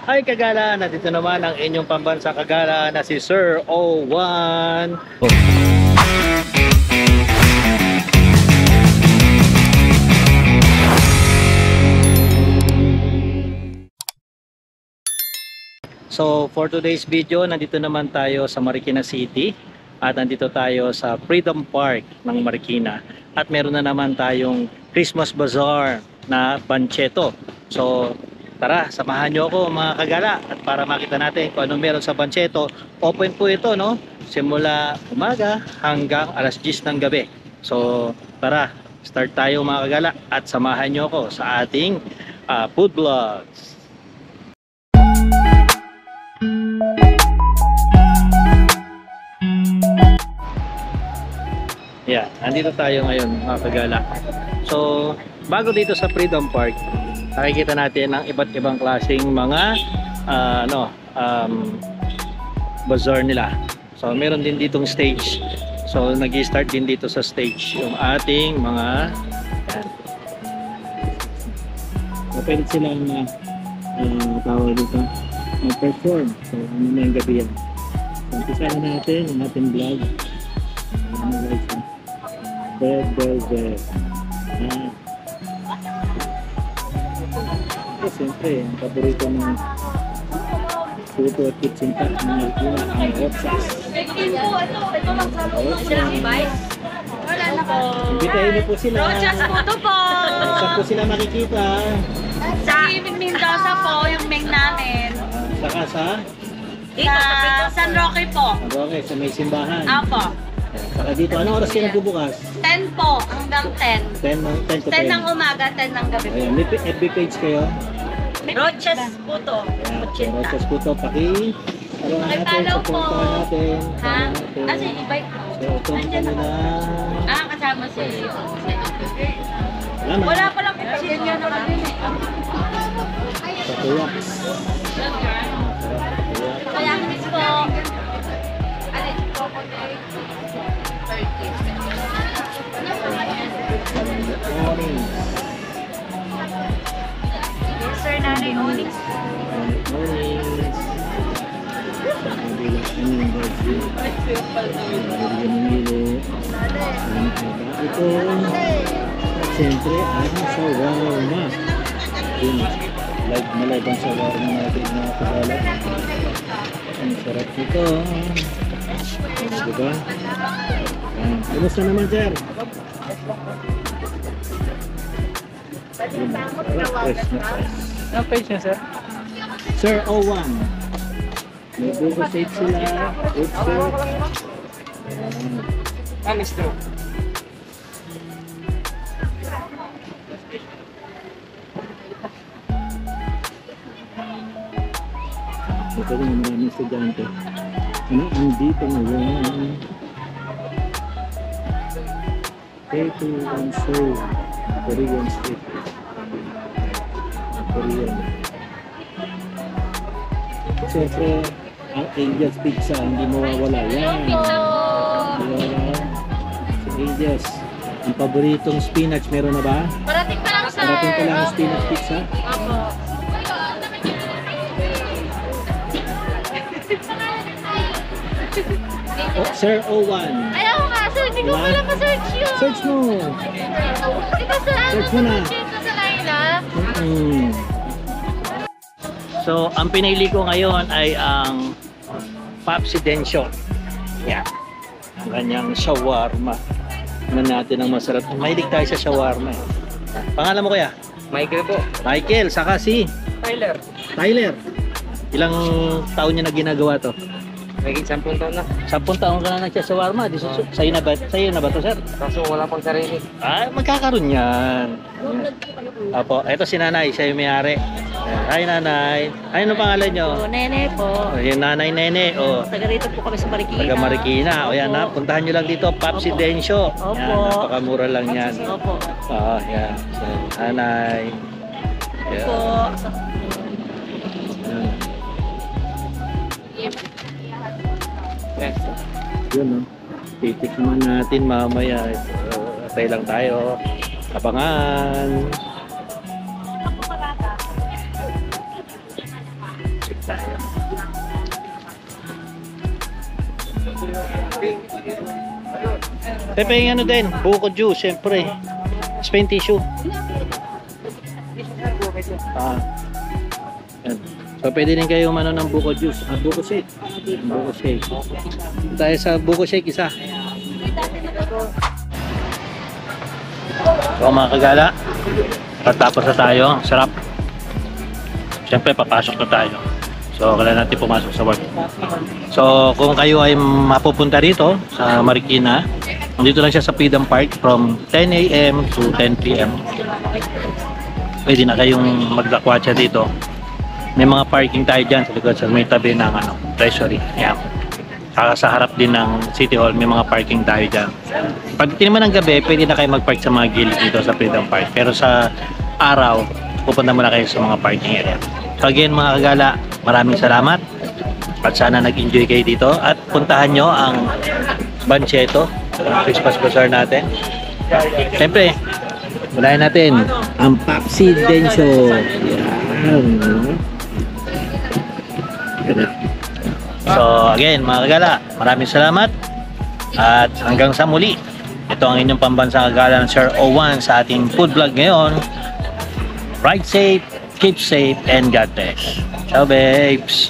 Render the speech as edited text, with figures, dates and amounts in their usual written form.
Hi Kagala! Nandito naman ang inyong pambansa Kagala na si Sir O1. So for today's video, nandito naman tayo sa Marikina City at nandito tayo sa Freedom Park ng Marikina at meron na naman tayong Christmas Bazaar na Banchetto. So tara, samahan nyo ako mga Kagala at para makita natin kung ano meron sa Banchetto. Open po ito, no? Simula umaga hanggang alas 10 ng gabi. So tara, start tayo mga Kagala at samahan nyo ako sa ating food vlogs. Yeah, andito tayo ngayon mga Kagala. So bago dito sa Freedom Park, nakikita natin ang iba't ibang klaseng mga bazaar nila. So meron din ditong stage. So nag-i-start din dito sa stage yung ating mga pwede silang tawag dito mag-perform. So ano na yung gabi yan. So umpisa na natin yung ating vlog. Ano guys, Red. Siyempre, ang paborito ng puto at kitchen cut ng Marikina, ang rotsas. Wala na po. Imbitahin niyo po sila. Rochas puto po. Saan po sila makikita? Sa Mendoza po, yung meng namin. Saka sa? Sa San Roque po. Okay, sa may simbahan. Apo. Saka dito, anong oras kayo nagbubukas? 10 po, hanggang 10. 10 to 10 10. ng umaga, 10 ng gabi po. Ayan, may FB page kayo? Rochas puto. Ayan, rotsas po to. Ano nga natin, Pakipollow po. supportahan natin. Ha? Natin. Kasi i-bike po. So, ito ang Andyan kanila. kasama si... Salamat. Wala pa lang kasi yan yan naman din eh. Sa tuwak. Kaya miss po. Morning. Yes sir, Nanay Onyx. Morning. Ito, siyempre, ang shawarma. Yun, live na live ang shawarma natin mga Kagala. Ang sarap nito. Diba? Yan. Kumusta naman, sir? Yun, fresh na fresh. Ang page niya, sir? Sir O1. May buko shake sila. Good sir. Miss Drew. Ito rin yung maraming estudyante. Andito ngayon. Ito ang show. Korean Street. Korean. Siyempre, ang Angel's Pizza, hindi mawawala yan. Ayan. Si Angel's. Ang paboritong spinach, meron na ba? Parating pa lang sir. Parating pa lang ang spinach pizza. Apo. Oh, Sir O1. Ayaw nga sir, hindi ko Diba? pala ma-search yun. Search mo. Ito sir, ano Search sa mo na. Banchetto sa Laila? So, ang pinili ko ngayon ay ang Popsidensyo. Yan. Ang kanyang shawarma. Ano natin ang masarap. Mahilig tayo sa shawarma. Eh. Pangalan mo kaya? Michael po. Michael, saka si Tyler. Tyler. Ilang taon niya na ginagawa to? Naging 10 taon na. 10 taon ka na nagsashawarma. Sa'yo na ba to, sir? Kaso wala pang sarili. Ay, magkakaroon yan. Apo, eto si nanay, siya yung may-ari. Hi nanay. Ano pangalan nyo? Po, Nene po. O, yung nanay Nene. O, Taga rito po kami sa Marikina. taga Marikina. O yan na, puntahan nyo lang dito, Popsidensyo. Opo. Yan, napakamura lang yan. Opo. Oo, yan. So, nanay. Yan. Po. Yan. Yes. Yun, no? Titikman natin mamaya. Atay lang tayo. Abangan. Pepe, yung ano din, buko juice, syempre. Spain tissue. Yan. So, pwede din kayo umano ng buko juice. Buko shake. Buko shake. Tayo sa buko shake, isa. So, mga kagala, patapos na tayo. Sarap. Siyempre, papasok na tayo. So, kailangan natin pumasok sa work. So, kung kayo ay mapupunta rito sa Marikina, nandito lang siya sa Freedom Park from 10 a.m. to 10 p.m. Pwede na kayong maglakwatsa dito. May mga parking tayo dyan sa likod sa may tabi ng treasury. Yan. Saka sa harap din ng City Hall, may mga parking tayo dyan. Pag naman ng gabi, pwede na kayo mag-park sa mga gilid dito sa Freedom Park. Pero sa araw, pupunta muna kayo sa mga parking area. So again mga kagala, maraming salamat. At sana nag-enjoy kayo dito. At puntahan nyo ang Bancheto, Christmas Bazaar natin. Siyempre, unahin natin ang Papsi Densyo. Yan. So again mga kagala, maraming salamat. At hanggang sa muli. Ito ang inyong pambansang kagala ng Sir Owan sa ating food vlog ngayon. Ride safe, keep safe, and God bless. Ciao babes!